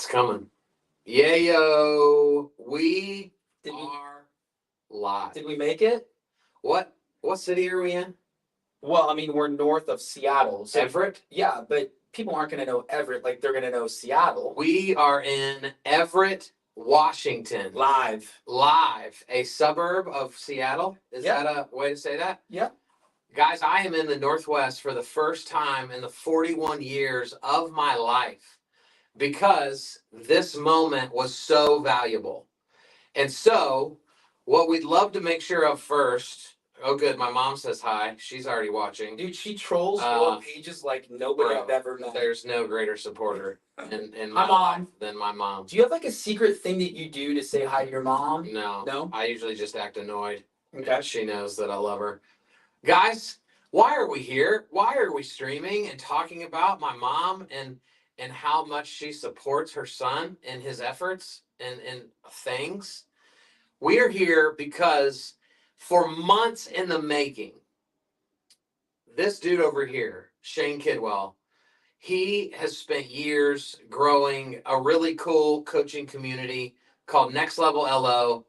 coming. Yayo, we are live. Did we make it? What city are we in? Well, I mean, we're north of Seattle. So, Everett? yeah, but people aren't going to know Everett like they're going to know Seattle. We are in Everett, Washington. Live, a suburb of Seattle. Is that a way to say that? Yeah. Guys, I am in the Northwest for the first time in the 41 years of my life because this moment was so valuable. And so, what we'd love to make sure of first. Oh, good. My mom says hi. She's already watching. Dude, she trolls your pages like nobody I've ever met. There's no greater supporter in my my life than my mom. Do you have like a secret thing that you do to say hi to your mom? No. I usually just act annoyed. Okay. She knows that I love her. Guys, why are we here? Why are we streaming and talking about my mom and how much she supports her son in his efforts and things? We are here because for months in the making, this dude over here, Shane Kidwell, he has spent years growing a really cool coaching community called Next Level LO.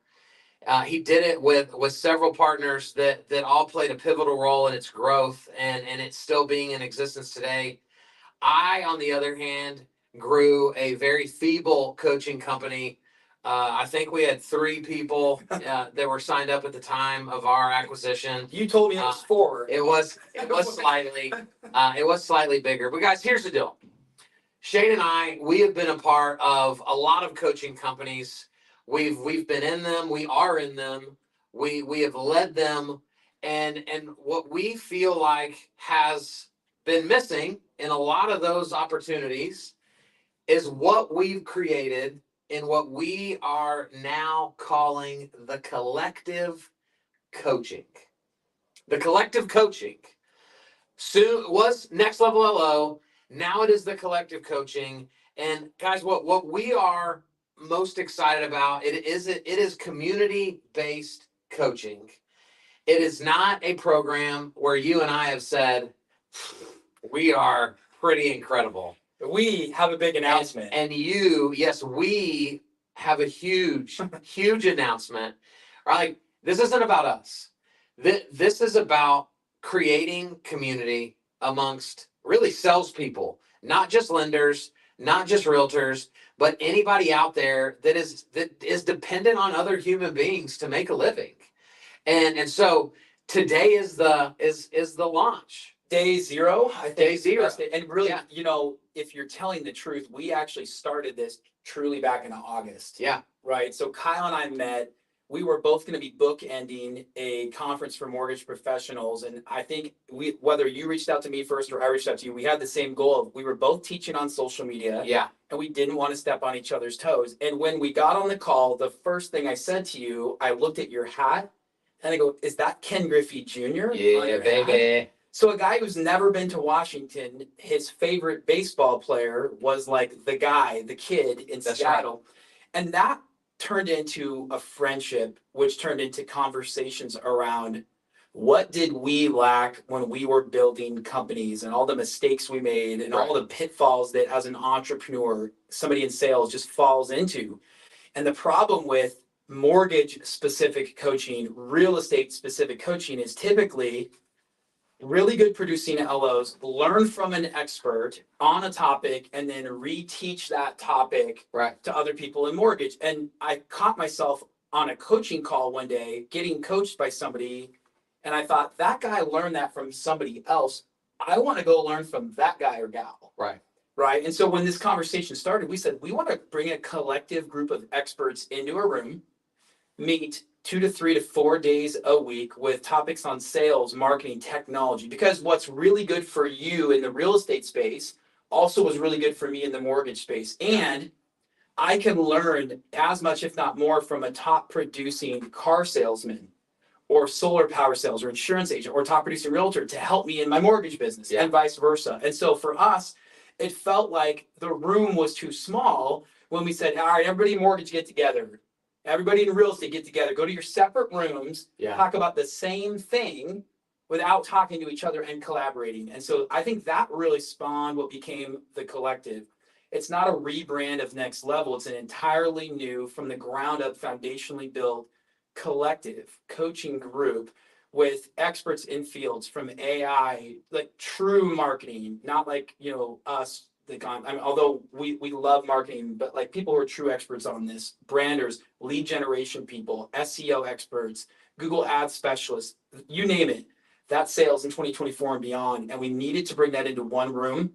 He did it with several partners that all played a pivotal role in its growth and it's still being in existence today. I, on the other hand, grew a very feeble coaching company. I think we had 3 people that were signed up at the time of our acquisition. You told me it was 4. It was slightly bigger. But guys, here's the deal. Shane and I, we have been a part of a lot of coaching companies. We've been in them. We are in them. We have led them, and what we feel like has been missing in a lot of those opportunities is what we've created in what we are now calling the collective coaching. The collective coaching. Soon was Next Level LO. Now it is the collective coaching. And guys, what we are most excited about, it is community-based coaching. It is not a program where you and I have said, we are pretty incredible. We have a big announcement. And we have a huge, huge announcement. Right? This isn't about us. This is about creating community amongst really salespeople, not just lenders, not just realtors, but anybody out there that is dependent on other human beings to make a living. And so today is the launch. Day 0, I think. Day 0. And really, if you're telling the truth, we actually started this truly back in August. Yeah. Right. So Kyle and I met. We were both going to be bookending a conference for mortgage professionals. And I think whether you reached out to me first or I reached out to you, we had the same goal. We were both teaching on social media. Yeah. And we didn't want to step on each other's toes. And when we got on the call, the first thing I said to you, I looked at your hat and I go, is that Ken Griffey Jr.? Yeah, baby. Hat? So a guy who's never been to Washington, his favorite baseball player was like the kid in Seattle. Right. And that turned into a friendship, which turned into conversations around what did we lack when we were building companies and all the mistakes we made and all the pitfalls that as an entrepreneur, somebody in sales just falls into. And the problem with mortgage specific coaching, real estate specific coaching is typically really good producing LOs learn from an expert on a topic and then reteach that topic to other people in mortgage. And I caught myself on a coaching call one day getting coached by somebody, and I thought, that guy learned that from somebody else. I want to go learn from that guy or gal. Right. And so when this conversation started, we said, we want to bring a collective group of experts into a room, meet 2 to 3 to 4 days a week with topics on sales, marketing, technology, because what's really good for you in the real estate space also was really good for me in the mortgage space. And I can learn as much, if not more, from a top producing car salesman or solar power sales or insurance agent or top producing realtor to help me in my mortgage business and vice versa. And so for us, it felt like the room was too small when we said, all right, everybody in mortgage get together. Everybody in real estate get together, go to your separate rooms, talk about the same thing without talking to each other and collaborating. And so I think that really spawned what became the collective. It's not a rebrand of Next Level. It's an entirely new, from the ground up, foundationally built collective coaching group with experts in fields from AI, like true marketing, not like, us. I mean, although we love marketing, but like people who are true experts on this, branders, lead generation people, SEO experts, Google Ads specialists, you name it. That's sales in 2024 and beyond. And we needed to bring that into one room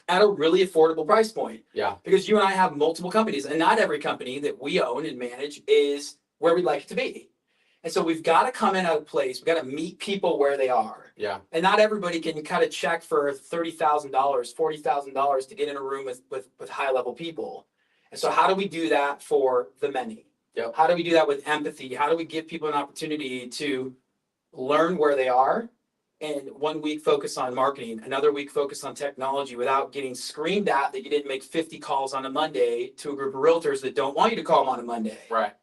at a really affordable price point. Yeah. Because you and I have multiple companies, and not every company that we own and manage is where we'd like it to be. And so we've got to come in at a place, we've got to meet people where they are. Yeah. And not everybody can cut a check for $30,000, $40,000 to get in a room with high level people. And so how do we do that for the many? Yep. How do we do that with empathy? How do we give people an opportunity to learn where they are, and 1 week focus on marketing, another week focus on technology, without getting screamed at that you didn't make 50 calls on a Monday to a group of realtors that don't want you to call them on a Monday. Right.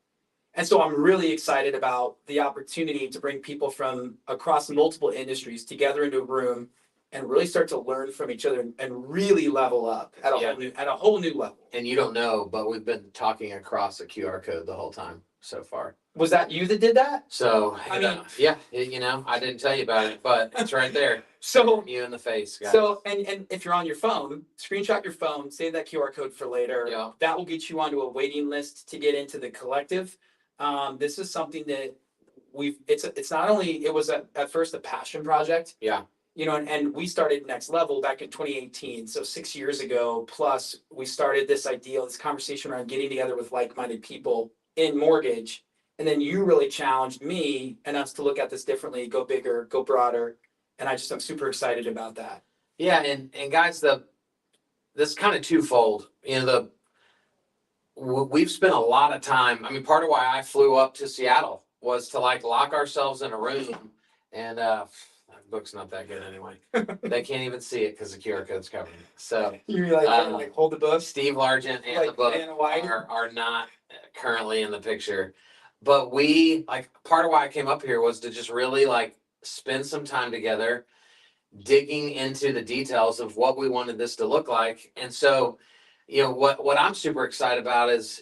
And so I'm really excited about the opportunity to bring people from across multiple industries together into a room and really start to learn from each other and really level up at a whole new level. And you don't know, but we've been talking across a QR code the whole time so far. Was that you that did that? So, I mean, I didn't tell you about it, but it's right there. So you in the face, guys. So, and if you're on your phone, screenshot your phone, save that QR code for later. Yeah. That will get you onto a waiting list to get into the collective. This is something that it's not only, it was at first a passion project. Yeah. And we started Next Level back in 2018. So 6 years ago, plus we started this conversation around getting together with like-minded people in mortgage. And then you really challenged me and us to look at this differently, go bigger, go broader. And I'm super excited about that. Yeah. And guys, this is kind of twofold. We've spent a lot of time. I mean, part of why I flew up to Seattle was to lock ourselves in a room, and that book's not that good anyway. They can't even see it because the QR code's covering it. So you're hold the book. Steve Largent and the book are not currently in the picture, but part of why I came up here was to just really spend some time together, digging into the details of what we wanted this to look like. And so, what I'm super excited about is,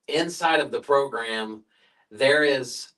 inside of the program, there is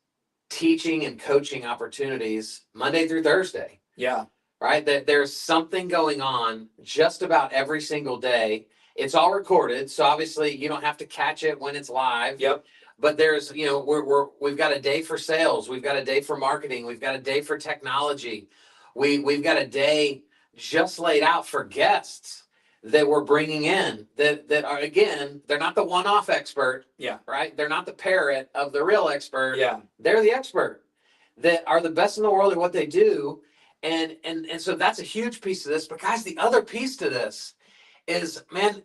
teaching and coaching opportunities Monday through Thursday. Yeah. Right? There's something going on just about every single day. It's all recorded, so obviously you don't have to catch it when it's live. Yep. But there's, we've got a day for sales, we've got a day for marketing, we've got a day for technology, we've got a day just laid out for guests that we're bringing in that are, again, they're not the one-off expert. Yeah. Right? They're not the parrot of the real expert. Yeah. They're the expert that are the best in the world at what they do. And so that's a huge piece of this. But guys, the other piece to this is, man,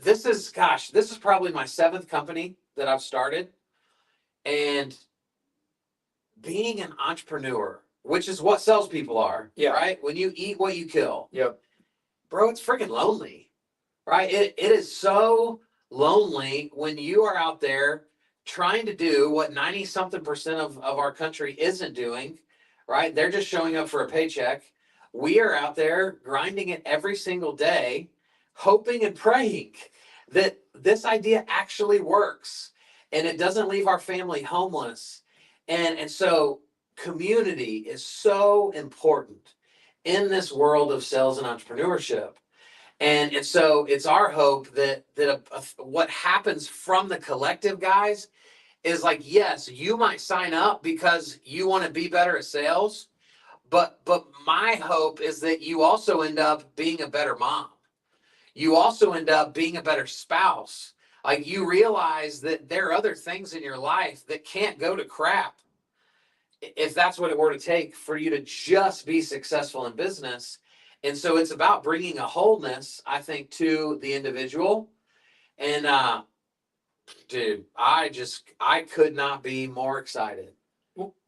this is probably my 7th company that I've started. And being an entrepreneur, which is what salespeople are. Yeah. Right? When you eat what you kill. Yep. Bro, it's freaking lonely, right? It is so lonely when you are out there trying to do what 90-something% of our country isn't doing, right? They're just showing up for a paycheck. We are out there grinding it every single day, hoping and praying that this idea actually works and it doesn't leave our family homeless. And so community is so important in this world of sales and entrepreneurship. And so it's our hope that what happens from the collective, guys, is yes, you might sign up because you want to be better at sales, but my hope is that you also end up being a better mom. You also end up being a better spouse. You realize that there are other things in your life that can't go to crap if that's what it were to take for you to just be successful in business. And so it's about bringing a wholeness, I think, to the individual. And dude, I could not be more excited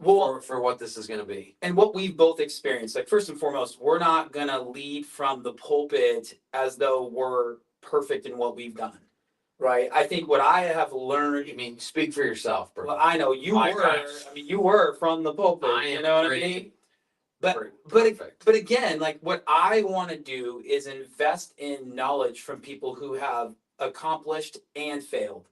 for what this is going to be. And what we've both experienced, first and foremost, we're not going to lead from the pulpit as though we're perfect in what we've done. Right. I think what I have learned. I mean, speak for yourself, bro. Well, I know you were. I mean, you were from the pulpit. You know what I mean? But again, like what I want to do is invest in knowledge from people who have accomplished and failed,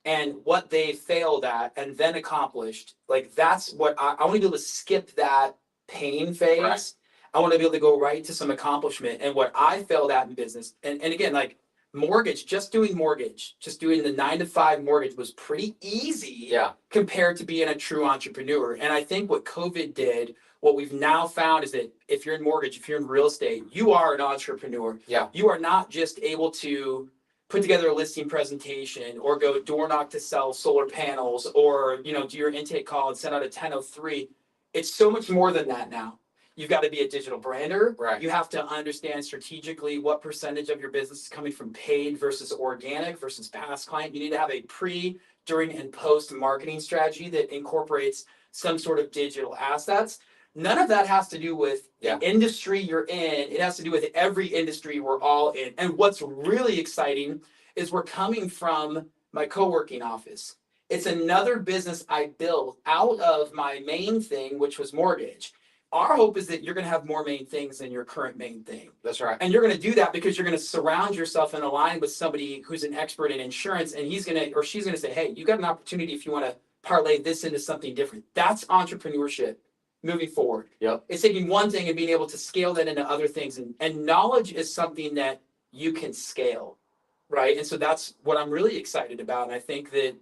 and what they failed at and then accomplished. Like that's what I want to be able to skip that pain phase. Right. I want to be able to go right to some accomplishment. And what I failed at in business, and again, like mortgage, just doing the 9 to 5 mortgage was pretty easy, Yeah. compared to being a true entrepreneur. And I think what COVID did, what we've now found is that if you're in mortgage, if you're in real estate, you are an entrepreneur. Yeah. You are not just able to put together a listing presentation or go door knock to sell solar panels, or do your intake call and send out a 1003. It's so much more than that now. You've got to be a digital brander. Right. You have to understand strategically what percentage of your business is coming from paid versus organic versus past client. You need to have a pre, during, and post marketing strategy that incorporates some sort of digital assets. None of that has to do with the industry you're in. It has to do with every industry we're all in. And what's really exciting is we're coming from my co-working office. It's another business I built out of my main thing, which was mortgage. Our hope is that you're going to have more main things than your current main thing. That's right. And you're going to do that because you're going to surround yourself and align with somebody who's an expert in insurance, and he's going to, or she's going to say, hey, you got an opportunity if you want to parlay this into something different. That's entrepreneurship moving forward. Yep. It's taking one thing and being able to scale that into other things. And knowledge is something that you can scale, right? And so that's what I'm really excited about. And I think that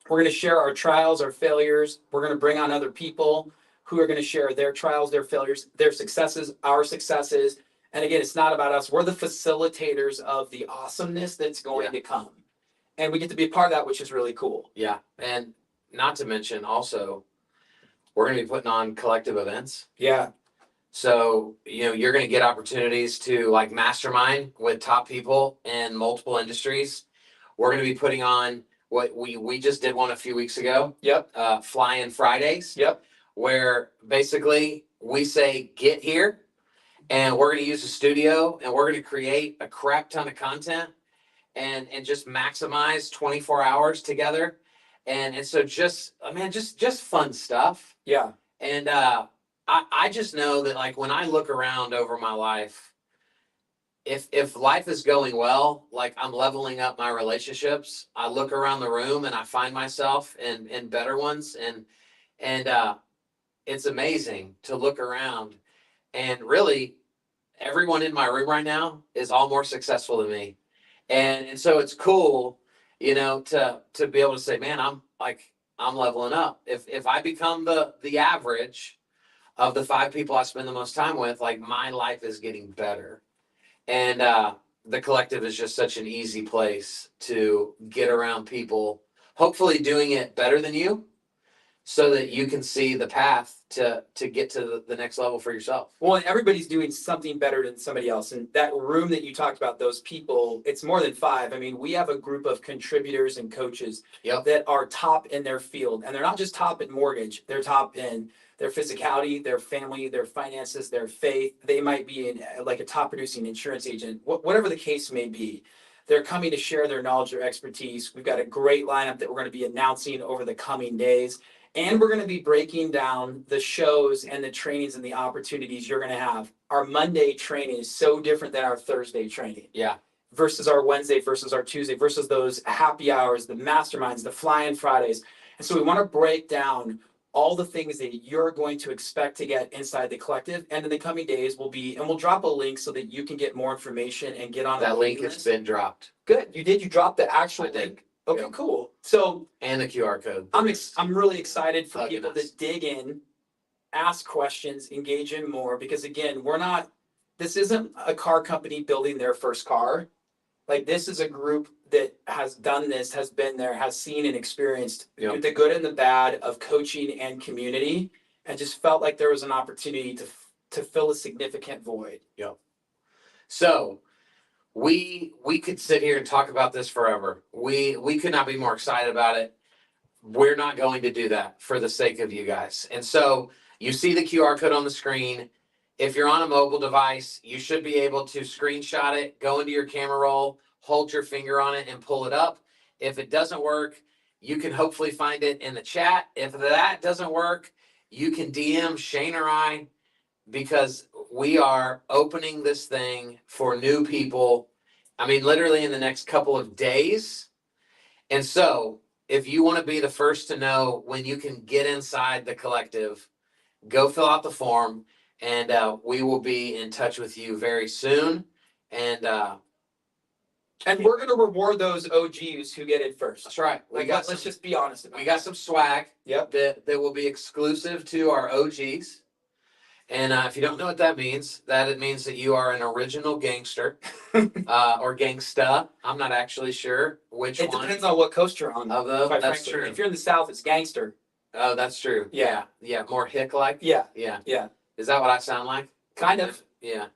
we're going to share our trials, our failures. We're going to bring on other people who are going to share their trials, their failures, their successes, our successes. And again, it's not about us. We're the facilitators of the awesomeness that's going to come. And we get to be a part of that, which is really cool. Yeah. And not to mention also, we're going to be putting on collective events. Yeah. So, you're going to get opportunities to like mastermind with top people in multiple industries. We're going to be putting on what we just did one a few weeks ago. Yep. Fly-in Fridays. Yep. Where basically we say, get here and we're going to use a studio and we're going to create a crap ton of content and just maximize 24 hours together. And so just fun stuff. Yeah. And I just know that like when I look around over my life, if life is going well, like I'm leveling up my relationships, I look around the room and I find myself in better ones. And it's amazing to look around and really everyone in my room right now is all more successful than me. And so it's cool, to be able to say, man, I'm leveling up. If I become the average of the 5 people I spend the most time with, like my life is getting better. And the collective is just such an easy place to get around people, hopefully doing it better than you, so that you can see the path to get to the next level for yourself. Well, and everybody's doing something better than somebody else. And that room that you talked about, those people, it's more than 5. I mean, we have a group of contributors and coaches that are top in their field. And they're not just top in mortgage. They're top in their physicality, their family, their finances, their faith. They might be in like a top producing insurance agent, whatever the case may be. They're coming to share their knowledge, their expertise. We've got a great lineup that we're going to be announcing over the coming days. And we're going to be breaking down the shows and the trainings and the opportunities you're going to have. Our Monday training is so different than our Thursday training. Yeah. Versus our Wednesday, versus our Tuesday, versus those happy hours, the masterminds, the fly-in Fridays. And so we want to break down all the things that you're going to expect to get inside the collective. And in the coming days, we'll drop a link so that you can get more information and get on that link has been dropped. Good. You dropped the actual link. Okay, cool. So and the QR code. I'm really excited for people to dig in, ask questions, engage in more, because again, this isn't a car company building their first car. Like this is a group that has done this, has been there, has seen and experienced the good and the bad of coaching and community, and just felt like there was an opportunity to fill a significant void. Yep. So we could sit here and talk about this forever. We could not be more excited about it. We're not going to do that for the sake of you guys. And so you see the QR code on the screen. If you're on a mobile device, you should be able to screenshot it, go into your camera roll, hold your finger on it and pull it up. If it doesn't work, you can hopefully find it in the chat. If that doesn't work, you can DM Shane or I because we are opening this thing for new people. I mean, literally in the next couple of days. And so, if you want to be the first to know when you can get inside the collective, go fill out the form, and we will be in touch with you very soon. And we're gonna reward those OGs who get in first. that's right. Let's just be honest about it. We got some swag. Yep. That will be exclusive to our OGs. And if you don't know what that means, it means that you are an original gangster or gangsta. I'm not actually sure which It one. depends on what coast you're on. Of them, quite that's frankly. true. If you're in the South, it's gangster. Oh, that's true. Yeah. Yeah, more hick-like. Yeah. Yeah. Yeah. Is that what I sound like? Kind of. Yeah.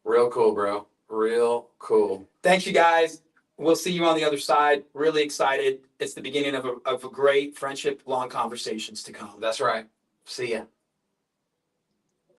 Real cool, bro. Real cool. Thanks, you guys. We'll see you on the other side. Really excited. It's the beginning of a great friendship, long conversations to come. That's right. See ya.